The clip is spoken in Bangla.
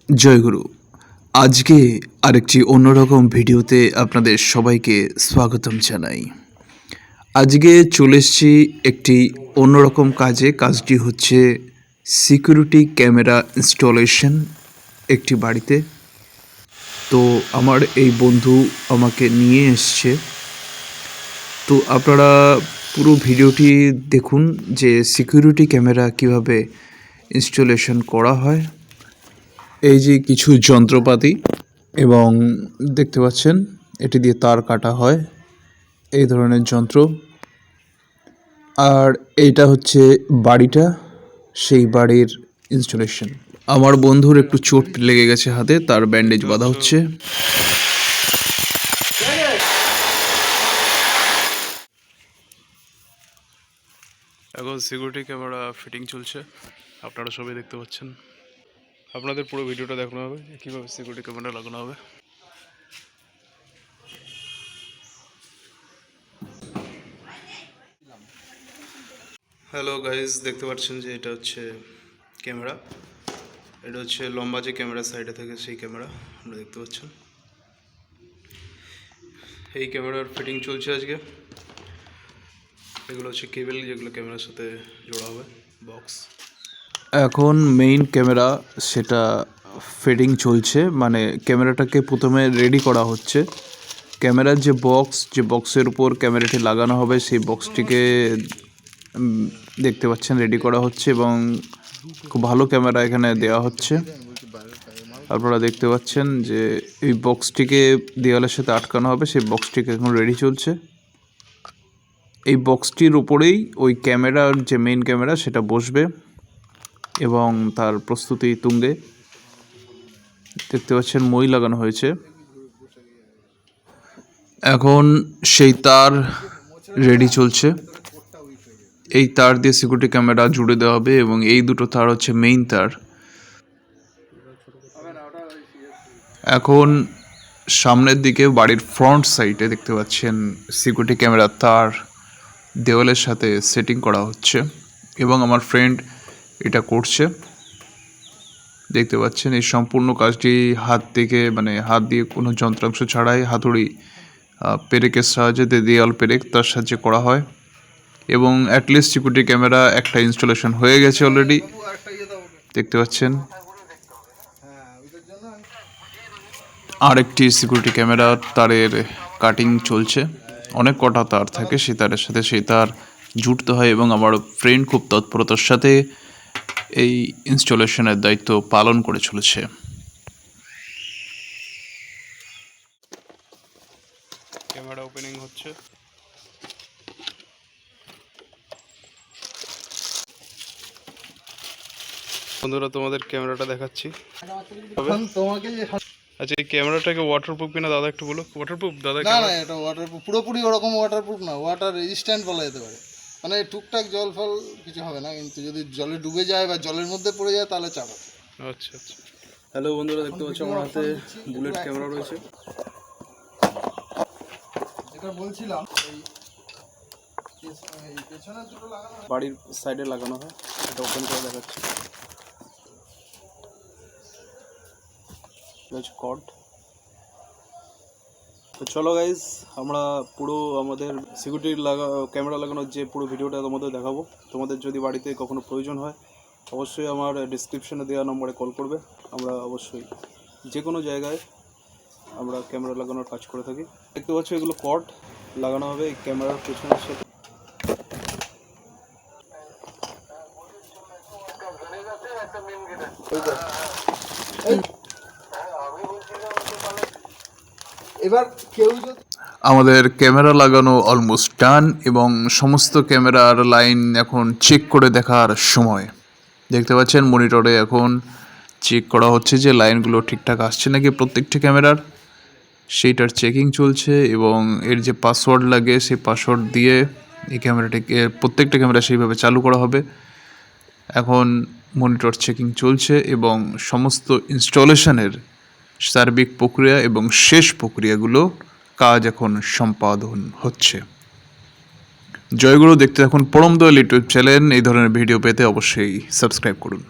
জয়গুরু। আজকে আরেকটি অন্যরকম ভিডিওতে আপনাদের সবাইকে স্বাগতম জানাই। আজকে চলে এসেছি একটি অন্যরকম কাজে। কাজটি হচ্ছে সিকিউরিটি ক্যামেরা ইনস্টলেশন একটি বাড়িতে। তো আমার এই বন্ধু আমাকে নিয়ে এসছে। তো আপনারা পুরো ভিডিওটি দেখুন যে সিকিউরিটি ক্যামেরা কিভাবে ইনস্টলেশন করা হয়। এই যে কিছু যন্ত্রপাতি এবং দেখতে পাচ্ছেন এটি দিয়ে তার কাটা হয়, এই ধরনের যন্ত্র। আর এইটা হচ্ছে বাড়িটা, সেই বাড়ির ইনস্টলেশন। আমার বন্ধুর একটু চোট লেগে গেছে হাতে, তার ব্যান্ডেজ বাঁধা হচ্ছে। এখন সিকিউরিটি ক্যামেরা ফিটিং চলছে, আপনারা সবাই দেখতে পাচ্ছেন। আপনাদের পুরো ভিডিওটা দেখানো হবে কীভাবে সিকিউরিটি ক্যামেরা লাগানো হবে। হ্যালো গাইজ, দেখতে পাচ্ছেন যে এটা হচ্ছে ক্যামেরা। এটা হচ্ছে লম্বা যে ক্যামেরা সাইডে থাকে সেই ক্যামেরা আপনারা দেখতে পাচ্ছেন। এই ক্যামেরার ফিটিং চলছে আজকে। এগুলো হচ্ছে কেবল যেগুলো ক্যামেরার সাথে জোড়া হবে, বক্স। এখন মেইন ক্যামেরা সেটা ফিটিং চলছে, মানে ক্যামেরাটাকে প্রথমে রেডি করা হচ্ছে। ক্যামেরার যে বক্সের উপর ক্যামেরাটি লাগানো হবে সেই বক্সটিকে দেখতে পাচ্ছেন রেডি করা হচ্ছে এবং খুব ভালো ক্যামেরা এখানে দেওয়া হচ্ছে। আপনারা দেখতে পাচ্ছেন যে এই বক্সটিকে দেওয়ালের সাথে আটকানো হবে, সেই বক্সটিকে এখন রেডি চলছে। এই বক্সটির উপরেই ওই ক্যামেরার যে মেইন ক্যামেরা সেটা বসবে এবং তার প্রস্তুতি তুঙ্গে। দেখতে পাচ্ছেন মই লাগানো হয়েছে। এখন সেই তার রেডি চলছে। এই তার দিয়ে সিকিউরিটি ক্যামেরা জুড়ে দেওয়া হবে এবং এই দুটো তার হচ্ছে মেইন তার। এখন সামনের দিকে বাড়ির ফ্রন্ট সাইডে দেখতে পাচ্ছেন সিকিউরিটি ক্যামেরার তার দেওয়ালের সাথে সেটিং করা হচ্ছে এবং আমার ফ্রেন্ড এটা করছে। দেখতে পাচ্ছেন এই সম্পূর্ণ কাজটি হাত দিয়ে কোনো যন্ত্রাংশ ছাড়াই হাতুড়ি পেরেকের সাহায্যে দেওয়াল পেরেক তার সাহায্যে করা হয় এবং অ্যাটলিস্ট সিকিউরিটি ক্যামেরা একটা ইনস্টলেশন হয়ে গেছে অলরেডি, দেখতে পাচ্ছেন। আরেকটি সিকিউরিটি ক্যামেরা তারের কাটিং চলছে। অনেক কটা তার থাকে, সেই তারের সাথে সেই তার জুড়তে হয় এবং আমার ফ্রেন্ড খুব তৎপরতার সাথে এই ইনস্টলেশনের দায়িত্ব পালন করে চলেছে। ক্যামেরা ওপেনিং হচ্ছে। বন্ধুরা তোমাদের ক্যামেরাটা দেখাচ্ছি। আচ্ছা, এই ক্যামেরাটাকে ওয়াটারপ্রুফ কিনা দাদা একটু বলো। ওয়াটারপ্রুফ দাদা? না না, এটা ওয়াটারপ্রুফ পুরোপুরি ওরকম ওয়াটারপ্রুফ না, ওয়াটার রেজিস্ট্যান্ট বলা যেতে পারে। মানে টুকটাক জল ফল কিছু হবে না, কিন্তু যদি জলে ডুবে যায় বা জলের মধ্যে পড়ে যায় তাহলে চাপ আছে। আচ্ছা আচ্ছা। হ্যালো বন্ধুরা, দেখতে পাচ্ছ আমার হাতে বুলেট ক্যামেরা রয়েছে। যেটা বলছিলাম এই পেছনের দুটো লাগানো হয়, বাড়ির সাইডে লাগানো হয়। এটা ওপেন করে দেখাচ্ছি। কর্ড। তো চলো গাইজ, আমরা পুরো আমাদের সিকিউরিটি ক্যামেরা লাগানোর যে পুরো ভিডিওটা তোমাদের দেখাবো। তোমাদের যদি বাড়িতে কখনো প্রয়োজন হয় অবশ্যই আমার ডিসক্রিপশনে দেওয়া নম্বরে কল করবে। আমরা অবশ্যই যে কোনো জায়গায় আমরা ক্যামেরা লাগানোর কাজ করে থাকি। দেখতে পাচ্ছ এগুলো কর্ড লাগানো হবে এই ক্যামেরার পেছনের সাথে। এবার কেউ আমাদের ক্যামেরা লাগানো অলমোস্ট ডান এবং সমস্ত ক্যামেরার লাইন এখন চেক করে দেখার সময়। দেখতে পাচ্ছেন মনিটরে এখন চেক করা হচ্ছে যে লাইনগুলো ঠিকঠাক আসছে নাকি প্রত্যেকটি ক্যামেরার, সেইটার চেকিং চলছে এবং এর যে পাসওয়ার্ড লাগে সেই পাসওয়ার্ড দিয়ে এই ক্যামেরাটিকে প্রত্যেকটা ক্যামেরা সেইভাবে চালু করা হবে। এখন মনিটর চেকিং চলছে এবং সমস্ত ইনস্টলেশনের সার্বিক প্রক্রিয়া এবং শেষ প্রক্রিয়াগুলো কাজ এখন সম্পাদন হচ্ছে। জয়গুরু, দেখতে থাকুন পরম দয়াল ইউটিউব চ্যানেল। এই ধরনের ভিডিও পেতে অবশ্যই সাবস্ক্রাইব করুন।